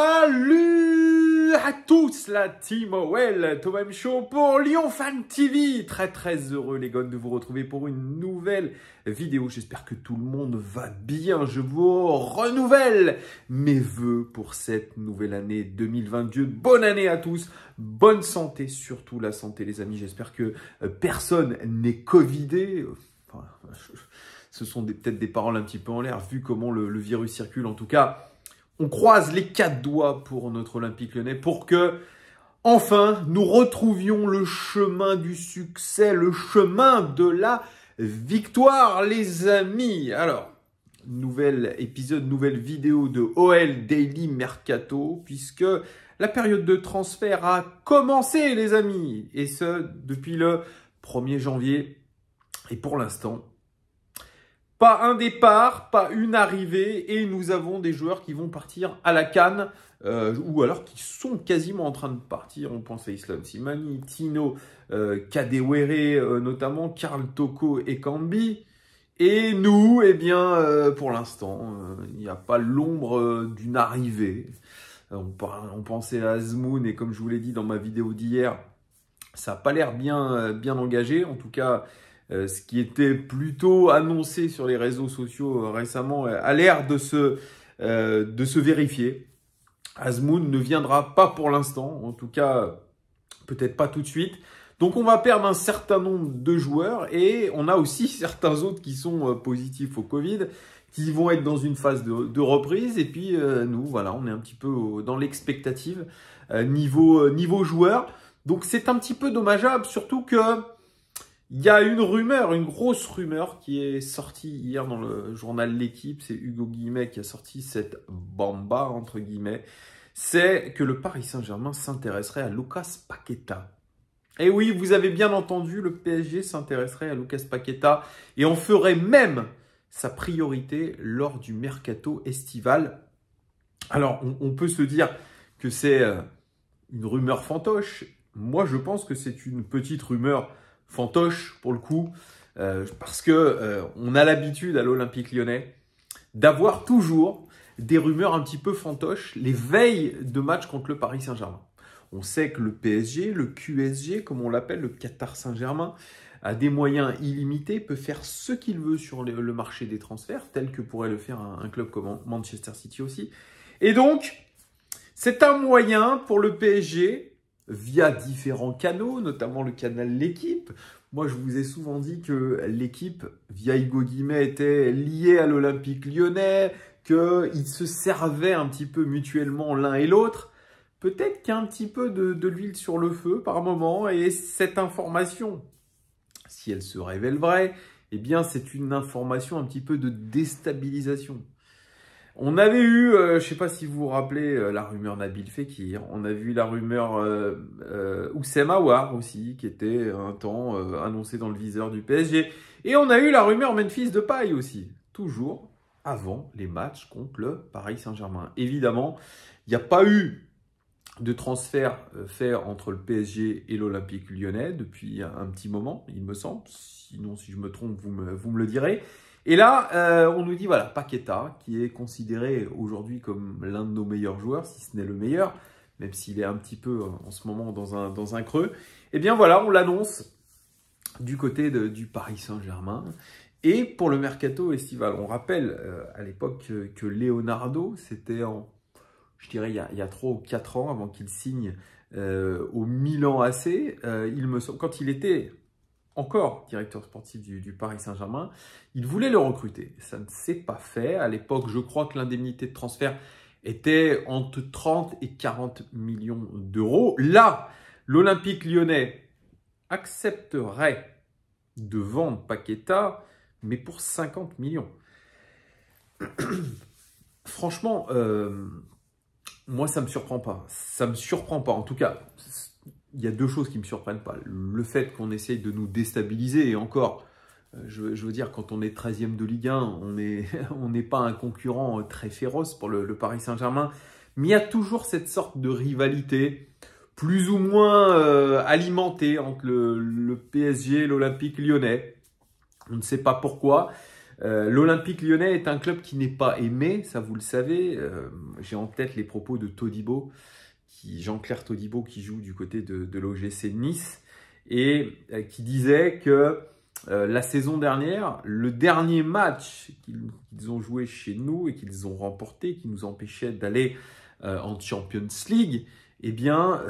Salut à tous la team OL, Thomas Michaud pour Lyon Fan TV. Très heureux les gars de vous retrouver pour une nouvelle vidéo. J'espère que tout le monde va bien. Je vous renouvelle mes vœux pour cette nouvelle année 2022. Bonne année à tous, bonne santé, surtout la santé les amis. J'espère que personne n'est covidé. Enfin, ce sont peut-être des paroles un petit peu en l'air vu comment le virus circule. En tout cas, on croise les 4 doigts pour notre Olympique Lyonnais pour que, enfin, nous retrouvions le chemin du succès, le chemin de la victoire, les amis. Alors, nouvel épisode, nouvelle vidéo de OL Daily Mercato, puisque la période de transfert a commencé, les amis. Et ce, depuis le 1er janvier. Et pour l'instant, pas un départ, pas une arrivée, et nous avons des joueurs qui vont partir à la CAN, ou alors qui sont quasiment en train de partir. On pense à Islam Slimani, Tino, Kadewere notamment, Karl Toko et Kambi. Et nous, eh bien, pour l'instant, il n'y a pas l'ombre d'une arrivée. On pensait à Azmoun, et comme je vous l'ai dit dans ma vidéo d'hier, ça n'a pas l'air bien engagé, en tout cas. Ce qui était plutôt annoncé sur les réseaux sociaux récemment a l'air de se vérifier. Azmoun ne viendra pas pour l'instant, en tout cas peut-être pas tout de suite. Donc on va perdre un certain nombre de joueurs et on a aussi certains autres qui sont positifs au Covid, qui vont être dans une phase de reprise. Et puis nous, voilà, on est un petit peu dans l'expectative niveau joueur. Donc c'est un petit peu dommageable, surtout que il y a une rumeur, une grosse rumeur qui est sortie hier dans le journal L'Équipe. C'est Hugo Guillemette qui a sorti cette bamba, entre guillemets. C'est que le Paris Saint-Germain s'intéresserait à Lucas Paqueta. Et oui, vous avez bien entendu, le PSG s'intéresserait à Lucas Paqueta et en ferait même sa priorité lors du mercato estival. Alors, on peut se dire que c'est une rumeur fantoche. Moi, je pense que c'est une petite rumeur fantoche pour le coup, parce que on a l'habitude à l'Olympique Lyonnais d'avoir toujours des rumeurs un petit peu fantoches les veilles de match contre le Paris Saint-Germain. On sait que le PSG, le QSG, comme on l'appelle, le Qatar Saint-Germain, a des moyens illimités, peut faire ce qu'il veut sur le marché des transferts, tel que pourrait le faire un club comme Manchester City aussi. Et donc, c'est un moyen pour le PSG, via différents canaux, notamment le canal L'Équipe. Moi, je vous ai souvent dit que L'Équipe, via Hugo Guillemette, était liée à l'Olympique Lyonnais, qu'ils se servaient un petit peu mutuellement l'un et l'autre. Peut-être qu'il y a un petit peu de l'huile sur le feu par moment, et cette information, si elle se révèle vraie, eh bien, c'est une information un petit peu de déstabilisation. On avait eu, je ne sais pas si vous vous rappelez, la rumeur Nabil Fekir. On a vu la rumeur Oussem Aouar aussi, qui était un temps annoncé dans le viseur du PSG. Et on a eu la rumeur Memphis Depay aussi, toujours avant les matchs contre le Paris Saint-Germain. Évidemment, il n'y a pas eu de transfert fait entre le PSG et l'Olympique Lyonnais depuis un petit moment, il me semble. Sinon, si je me trompe, vous me le direz. Et là, on nous dit, voilà, Paqueta, qui est considéré aujourd'hui comme l'un de nos meilleurs joueurs, si ce n'est le meilleur, même s'il est un petit peu en ce moment dans un creux. Eh bien voilà, on l'annonce du côté du Paris Saint-Germain. Et pour le mercato estival, on rappelle à l'époque que Leonardo, c'était je dirais, il y a 3 ou 4 ans, avant qu'il signe au Milan AC, il me semble, quand il était encore directeur sportif du Paris Saint-Germain, il voulait le recruter. Ça ne s'est pas fait. À l'époque, je crois que l'indemnité de transfert était entre 30 et 40 millions d'euros. Là, l'Olympique Lyonnais accepterait de vendre Paqueta, mais pour 50 millions. Franchement, moi, ça ne me surprend pas. Ça ne me surprend pas. En tout cas, il y a 2 choses qui ne me surprennent pas. Le fait qu'on essaye de nous déstabiliser, et encore, je veux dire, quand on est 13e de Ligue 1, on n'est pas un concurrent très féroce pour le Paris Saint-Germain. Mais il y a toujours cette sorte de rivalité, plus ou moins alimentée entre le PSG et l'Olympique Lyonnais. On ne sait pas pourquoi. L'Olympique Lyonnais est un club qui n'est pas aimé, ça vous le savez. J'ai en tête les propos de Todibo, Jean-Claire Todibo, qui joue du côté de l'OGC Nice, et qui disait que la saison dernière, le dernier match qu'ils ont joué chez nous et qu'ils ont remporté, qui nous empêchait d'aller en Champions League, eh bien,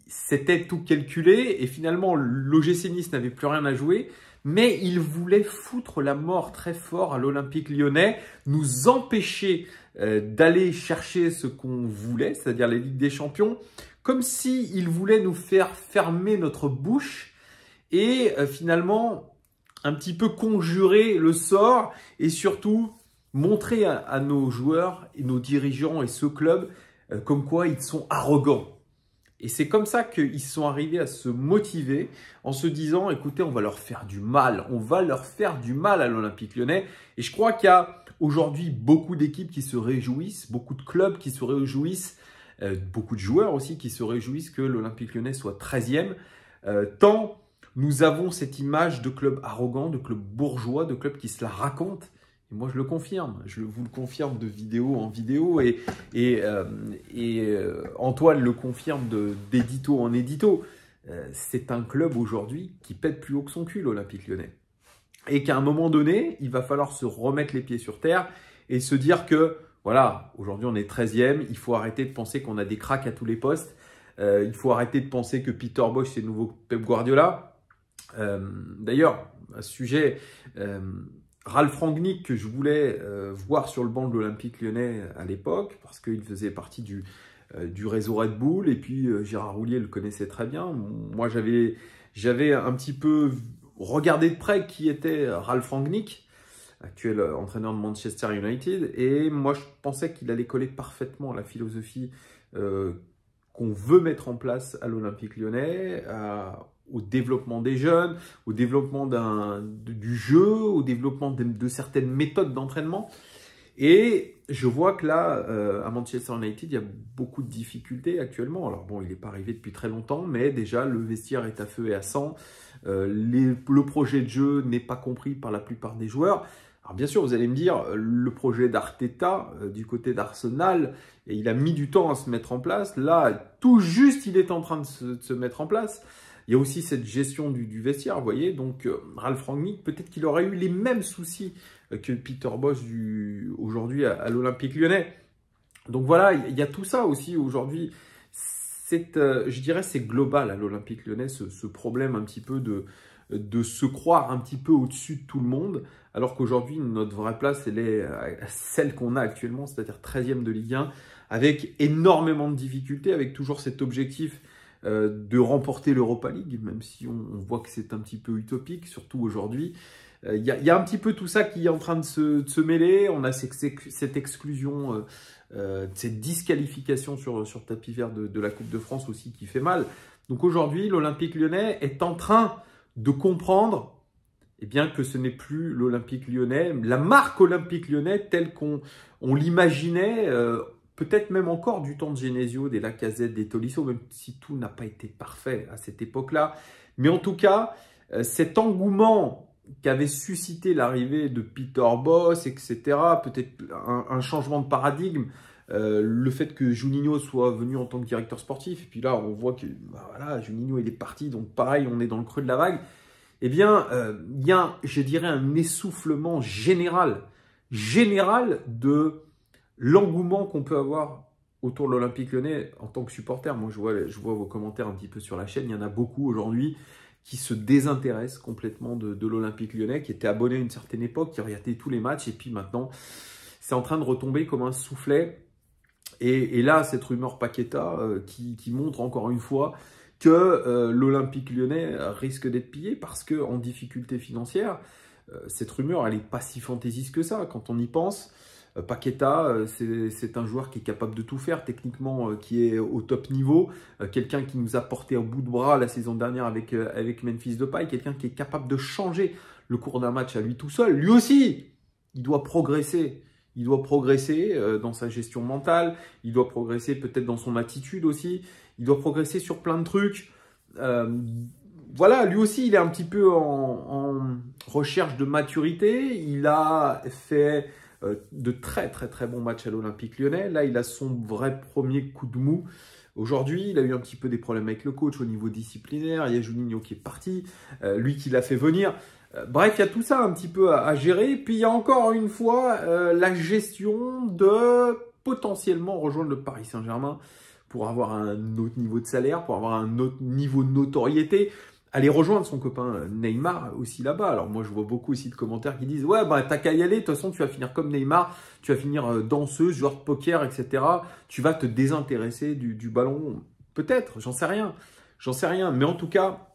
c'était tout calculé et finalement, l'OGC Nice n'avait plus rien à jouer, mais il voulait foutre la mort très fort à l'Olympique Lyonnais, nous empêcher d'aller chercher ce qu'on voulait, c'est-à-dire les Ligues des Champions, comme s'il voulait nous faire fermer notre bouche et finalement un petit peu conjurer le sort et surtout montrer à nos joueurs et nos dirigeants et ce club comme quoi ils sont arrogants. Et c'est comme ça qu'ils sont arrivés à se motiver en se disant, écoutez, on va leur faire du mal. On va leur faire du mal à l'Olympique Lyonnais. Et je crois qu'il y a aujourd'hui beaucoup d'équipes qui se réjouissent, beaucoup de clubs qui se réjouissent, beaucoup de joueurs aussi qui se réjouissent que l'Olympique Lyonnais soit 13e. Tant nous avons cette image de club arrogant, de club bourgeois, de club qui se la raconte. Et moi, je le confirme. Je vous le confirme de vidéo en vidéo. Et Antoine le confirme d'édito en édito. C'est un club aujourd'hui qui pète plus haut que son cul, l'Olympique Lyonnais. Et qu'à un moment donné, il va falloir se remettre les pieds sur terre et se dire que, voilà, aujourd'hui, on est 13e. Il faut arrêter de penser qu'on a des cracks à tous les postes. Il faut arrêter de penser que Peter Bosz, c'est le nouveau Pep Guardiola. D'ailleurs, à ce sujet... Ralf Rangnick, que je voulais voir sur le banc de l'Olympique Lyonnais à l'époque, parce qu'il faisait partie du réseau Red Bull, et puis Gérard Houllier le connaissait très bien. Moi, j'avais un petit peu regardé de près qui était Ralf Rangnick, actuel entraîneur de Manchester United, et moi, je pensais qu'il allait coller parfaitement à la philosophie qu'on veut mettre en place à l'Olympique Lyonnais, au développement des jeunes, au développement du jeu, au développement de certaines méthodes d'entraînement. Et je vois que là, à Manchester United, il y a beaucoup de difficultés actuellement. Alors bon, il n'est pas arrivé depuis très longtemps, mais déjà, le vestiaire est à feu et à sang. Le projet de jeu n'est pas compris par la plupart des joueurs. Alors bien sûr, vous allez me dire, le projet d'Arteta du côté d'Arsenal, et il a mis du temps à se mettre en place. Là, tout juste, il est en train de se mettre en place. Il y a aussi cette gestion du vestiaire, vous voyez. Donc, Ralf Rangnick, peut-être qu'il aurait eu les mêmes soucis que Peter Bosz aujourd'hui à l'Olympique Lyonnais. Donc voilà, il y a tout ça aussi aujourd'hui. Je dirais c'est global à l'Olympique Lyonnais, ce problème un petit peu de se croire un petit peu au-dessus de tout le monde, alors qu'aujourd'hui, notre vraie place, elle est celle qu'on a actuellement, c'est-à-dire 13e de Ligue 1, avec énormément de difficultés, avec toujours cet objectif de remporter l'Europa League, même si on voit que c'est un petit peu utopique, surtout aujourd'hui. Il y a un petit peu tout ça qui est en train de se mêler. On a cette exclusion, cette disqualification sur tapis vert de la Coupe de France aussi qui fait mal. Donc aujourd'hui, l'Olympique Lyonnais est en train de comprendre eh bien, que ce n'est plus l'Olympique Lyonnais, la marque Olympique Lyonnais telle qu'on l'imaginait, peut-être même encore du temps de Genesio, des Lacazette, des Tolisso, même si tout n'a pas été parfait à cette époque-là. Mais en tout cas, cet engouement qu'avait suscité l'arrivée de Peter Bosz, etc., peut-être un changement de paradigme, le fait que Juninho soit venu en tant que directeur sportif, et puis là, on voit que voilà, Juninho, il est parti, donc pareil, on est dans le creux de la vague. Eh bien, il y a, je dirais, un essoufflement général de l'engouement qu'on peut avoir autour de l'Olympique Lyonnais en tant que supporter. Moi, je vois vos commentaires un petit peu sur la chaîne. Il y en a beaucoup aujourd'hui qui se désintéressent complètement de l'Olympique Lyonnais, qui étaient abonnés à une certaine époque, qui regardaient tous les matchs. Et puis maintenant, c'est en train de retomber comme un soufflet. Et là, cette rumeur Paqueta qui montre encore une fois que l'Olympique Lyonnais risque d'être pillé parce qu'en difficulté financière, cette rumeur, elle n'est pas si fantaisiste que ça. Quand on y pense, Paqueta, c'est un joueur qui est capable de tout faire, techniquement, qui est au top niveau, quelqu'un qui nous a porté un bout de bras la saison dernière avec Memphis Depay, quelqu'un qui est capable de changer le cours d'un match à lui tout seul. Lui aussi, il doit progresser. Il doit progresser dans sa gestion mentale, il doit progresser peut-être dans son attitude aussi, il doit progresser sur plein de trucs. voilà, lui aussi, il est un petit peu en recherche de maturité. Il a fait de très bons matchs à l'Olympique Lyonnais. Là, il a son vrai premier coup de mou. Aujourd'hui, il a eu un petit peu des problèmes avec le coach au niveau disciplinaire. Il y a Juninho qui est parti, lui qui l'a fait venir. Bref, il y a tout ça un petit peu à gérer. Puis, il y a encore une fois la gestion de potentiellement rejoindre le Paris Saint-Germain pour avoir un autre niveau de salaire, pour avoir un autre niveau de notoriété. Aller rejoindre son copain Neymar aussi là-bas. Alors moi, je vois beaucoup aussi de commentaires qui disent « Ouais, bah t'as qu'à y aller, de toute façon, tu vas finir comme Neymar, tu vas finir danseuse, joueur de poker, etc. Tu vas te désintéresser du ballon. » Peut-être, j'en sais rien. J'en sais rien. Mais en tout cas,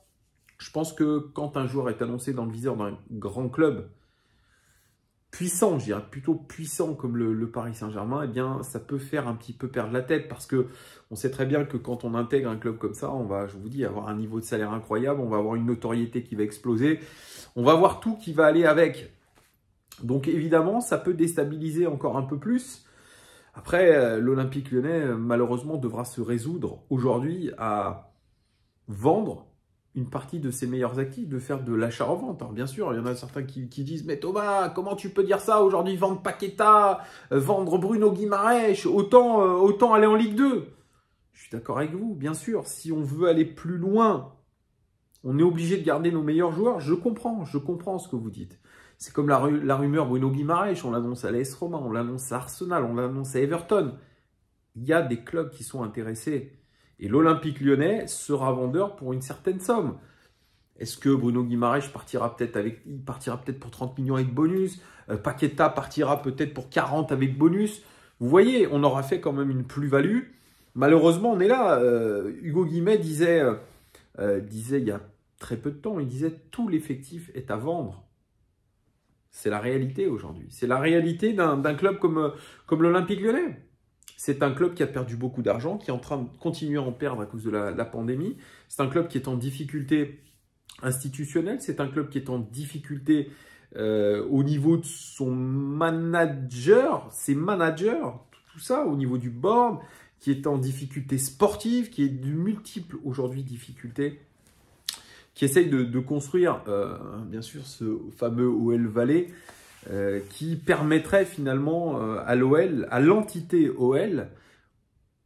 je pense que quand un joueur est annoncé dans le viseur d'un grand club, puissant, je dirais plutôt puissant comme le Paris Saint-Germain, eh bien, ça peut faire un petit peu perdre la tête parce que on sait très bien que quand on intègre un club comme ça, on va, je vous dis, avoir un niveau de salaire incroyable, on va avoir une notoriété qui va exploser, on va avoir tout qui va aller avec. Donc évidemment, ça peut déstabiliser encore un peu plus. Après, l'Olympique Lyonnais, malheureusement, devra se résoudre aujourd'hui à vendre une partie de ses meilleurs actifs, de faire de l'achat-revente. Alors bien sûr, il y en a certains qui disent « Mais Thomas, comment tu peux dire ça aujourd'hui, vendre Paqueta, vendre Bruno Guimaraes, autant aller en Ligue 2 ?» Je suis d'accord avec vous, bien sûr. Si on veut aller plus loin, on est obligé de garder nos meilleurs joueurs. Je comprends ce que vous dites. C'est comme la rumeur Bruno Guimaraes, on l'annonce à l'AS Roma, on l'annonce à Arsenal, on l'annonce à Everton. Il y a des clubs qui sont intéressés. Et l'Olympique Lyonnais sera vendeur pour une certaine somme. Est-ce que Bruno Guimaraes partira peut-être pour 30 millions avec bonus? Paqueta partira peut-être pour 40 avec bonus. Vous voyez, on aura fait quand même une plus-value. Malheureusement, on est là. Hugo Guimet disait il y a très peu de temps, il disait « Tout l'effectif est à vendre ». C'est la réalité aujourd'hui. C'est la réalité d'un club comme l'Olympique Lyonnais. C'est un club qui a perdu beaucoup d'argent, qui est en train de continuer à en perdre à cause de la pandémie. C'est un club qui est en difficulté institutionnelle. C'est un club qui est en difficulté au niveau de son manager, ses managers, tout ça, au niveau du board, qui est en difficulté sportive, qui est de multiples aujourd'hui difficultés, qui essaye de construire, bien sûr, ce fameux OL Valley, qui permettrait finalement à l'OL, à l'entité OL,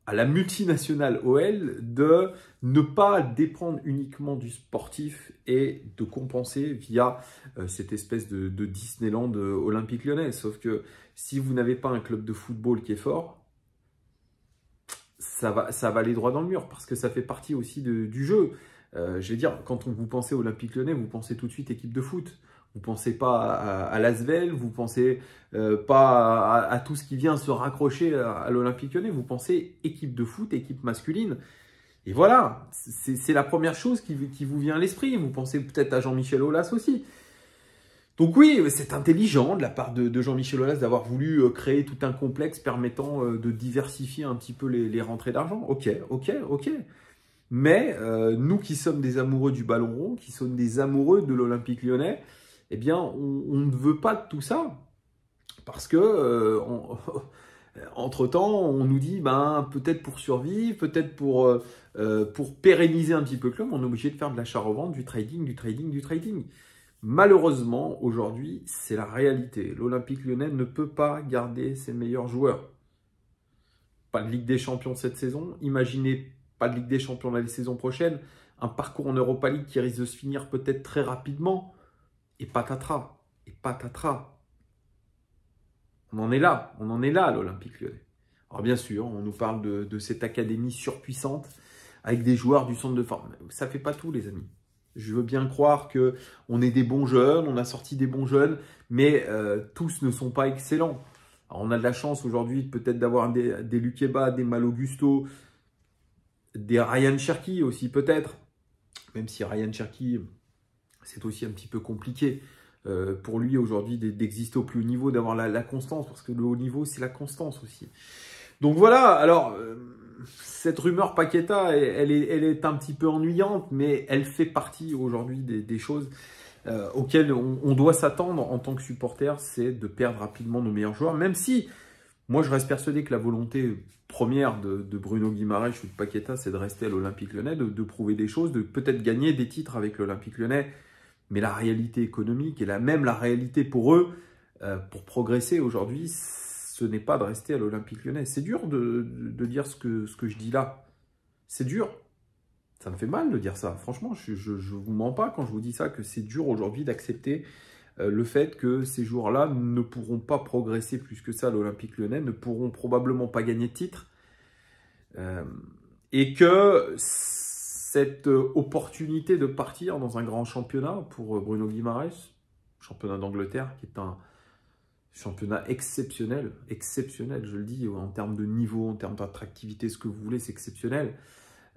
à la multinationale OL, de ne pas dépendre uniquement du sportif et de compenser via cette espèce de Disneyland Olympique Lyonnais. Sauf que si vous n'avez pas un club de football qui est fort, ça va aller droit dans le mur parce que ça fait partie aussi du jeu. Je vais dire, quand vous pensez Olympique Lyonnais, vous pensez tout de suite équipe de foot. Vous ne pensez pas à l'Asvel, vous ne pensez pas à tout ce qui vient se raccrocher à l'Olympique Lyonnais. Vous pensez équipe de foot, équipe masculine. Et voilà, c'est la première chose qui vous vient à l'esprit. Vous pensez peut-être à Jean-Michel Aulas aussi. Donc oui, c'est intelligent de la part de Jean-Michel Aulas d'avoir voulu créer tout un complexe permettant de diversifier un petit peu les rentrées d'argent. Ok. Mais nous qui sommes des amoureux du ballon rond, qui sommes des amoureux de l'Olympique Lyonnais, eh bien, on ne veut pas de tout ça. Parce que, entre-temps, on nous dit, peut-être pour survivre, peut-être pour pérenniser un petit peu le club, on est obligé de faire de l'achat-revente, du trading. Malheureusement, aujourd'hui, c'est la réalité. L'Olympique Lyonnais ne peut pas garder ses meilleurs joueurs. Pas de Ligue des Champions cette saison. Imaginez pas de Ligue des Champions la saison prochaine. Un parcours en Europa League qui risque de se finir peut-être très rapidement. Et patatras. On en est là à l'Olympique Lyonnais. Alors bien sûr, on nous parle de cette académie surpuissante avec des joueurs du centre de formation. Ça ne fait pas tout, les amis. Je veux bien croire qu'on est des bons jeunes, on a sorti des bons jeunes, mais tous ne sont pas excellents. Alors, on a de la chance aujourd'hui peut-être d'avoir des Lukeba, des Malo Gusto, des Ryan Cherki aussi peut-être. Même si Ryan Cherki, c'est aussi un petit peu compliqué pour lui aujourd'hui d'exister au plus haut niveau, d'avoir la constance, parce que le haut niveau, c'est la constance aussi. Donc voilà, alors, cette rumeur Paqueta, elle est un petit peu ennuyante, mais elle fait partie aujourd'hui des choses auxquelles on doit s'attendre en tant que supporter, c'est de perdre rapidement nos meilleurs joueurs, même si Moi, je reste persuadé que la volonté première de Bruno Guimaraes ou de Paqueta, c'est de rester à l'Olympique Lyonnais, de prouver des choses, de peut-être gagner des titres avec l'Olympique Lyonnais. Mais la réalité économique et même la réalité pour eux, pour progresser aujourd'hui, ce n'est pas de rester à l'Olympique Lyonnais. C'est dur de dire ce que je dis là. C'est dur. Ça me fait mal de dire ça. Franchement, je vous mens pas quand je vous dis ça, que c'est dur aujourd'hui d'accepter le fait que ces joueurs-là ne pourront pas progresser plus que ça à l'Olympique Lyonnais, ne pourront probablement pas gagner de titre. Et que cette opportunité de partir dans un grand championnat pour Bruno Guimaraes, championnat d'Angleterre, qui est un championnat exceptionnel, je le dis, en termes de niveau, en termes d'attractivité, ce que vous voulez, c'est exceptionnel.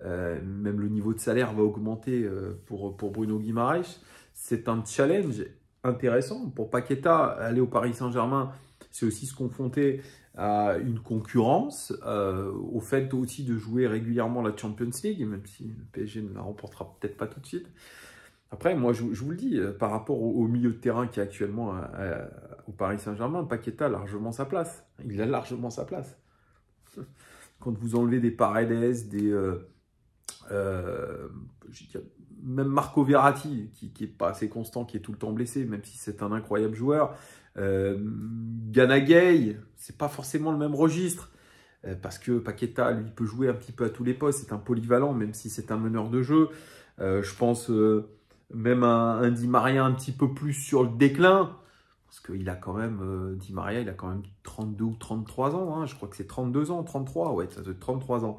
Même le niveau de salaire va augmenter pour Bruno Guimaraes. C'est un challenge intéressant. Pour Paqueta, aller au Paris Saint-Germain, c'est aussi se confronter à une concurrence, au fait aussi de jouer régulièrement la Champions League, même si le PSG ne la remportera peut-être pas tout de suite. Après, moi, je vous le dis, par rapport au milieu de terrain qui est actuellement au Paris Saint-Germain, Paqueta a largement sa place. Il a largement sa place. Quand vous enlevez des Paredes, même Marco Verratti, qui n'est pas assez constant, qui est tout le temps blessé, même si c'est un incroyable joueur. Gana Gueye, c'est pas forcément le même registre, parce que Paqueta, lui, peut jouer un petit peu à tous les postes, c'est un polyvalent, même si c'est un meneur de jeu. Je pense même un Di Maria un petit peu plus sur le déclin, parce qu'il a quand même, Di Maria, il a quand même 32 ou 33 ans, hein, je crois que c'est 32 ans, 33, ouais, ça doit être 33 ans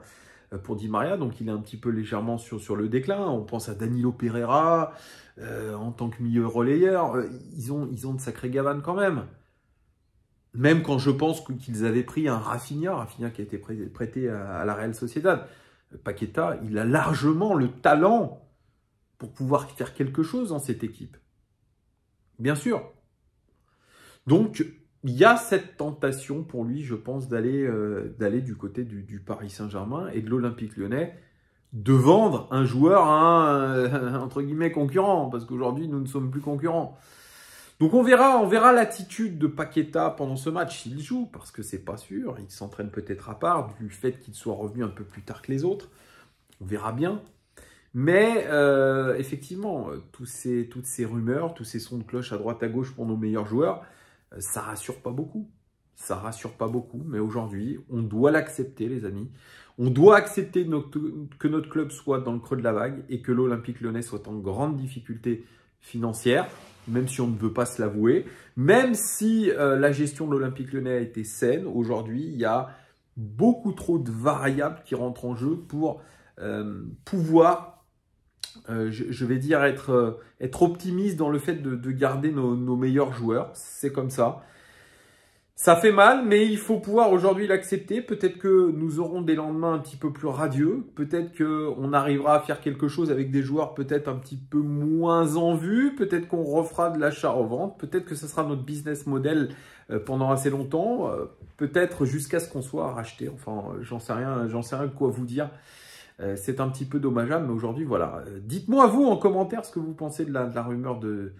pour Di Maria, donc il est un petit peu légèrement sur le déclin. On pense à Danilo Pereira en tant que milieu relayeur, ils ont de sacrés gavanes quand même. Même quand je pense qu'ils avaient pris un Rafinha qui a été prêté à la Real Sociedad. Paqueta, il a largement le talent pour pouvoir faire quelque chose dans cette équipe. Bien sûr. Donc, il y a cette tentation pour lui, je pense, d'aller du côté du Paris Saint-Germain et de l'Olympique Lyonnais, de vendre un joueur à un, entre guillemets, concurrent, parce qu'aujourd'hui, nous ne sommes plus concurrents. Donc, on verra l'attitude de Paqueta pendant ce match, s'il joue, parce que c'est pas sûr, il s'entraîne peut-être à part, du fait qu'il soit revenu un peu plus tard que les autres. On verra bien. Mais effectivement, toutes ces rumeurs, tous ces sons de cloche à droite à gauche pour nos meilleurs joueurs, ça rassure pas beaucoup. Ça rassure pas beaucoup, mais aujourd'hui, on doit l'accepter, les amis. On doit accepter que notre club soit dans le creux de la vague et que l'Olympique Lyonnais soit en grande difficulté financière, même si on ne veut pas se l'avouer. Même si la gestion de l'Olympique Lyonnais a été saine, aujourd'hui, il y a beaucoup trop de variables qui rentrent en jeu pour pouvoir... je vais dire être optimiste dans le fait de garder nos meilleurs joueurs. C'est comme ça. Ça fait mal, mais il faut pouvoir aujourd'hui l'accepter. Peut-être que nous aurons des lendemains un petit peu plus radieux. Peut-être qu'on arrivera à faire quelque chose avec des joueurs peut-être un petit peu moins en vue. Peut-être qu'on refera de l'achat-revente. Peut-être que ce sera notre business model pendant assez longtemps. Peut-être jusqu'à ce qu'on soit racheté. Enfin, j'en sais rien quoi vous dire. C'est un petit peu dommageable, mais aujourd'hui, voilà. Dites-moi, vous, en commentaire, ce que vous pensez de la rumeur de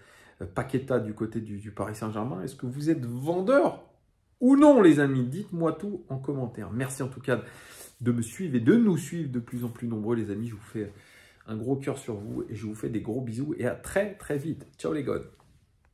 Paqueta du côté du Paris Saint-Germain. Est-ce que vous êtes vendeur ou non, les amis? Dites-moi tout en commentaire. Merci en tout cas de me suivre et de nous suivre de plus en plus nombreux, les amis. Je vous fais un gros cœur sur vous et je vous fais des gros bisous et à très, très vite. Ciao les gars.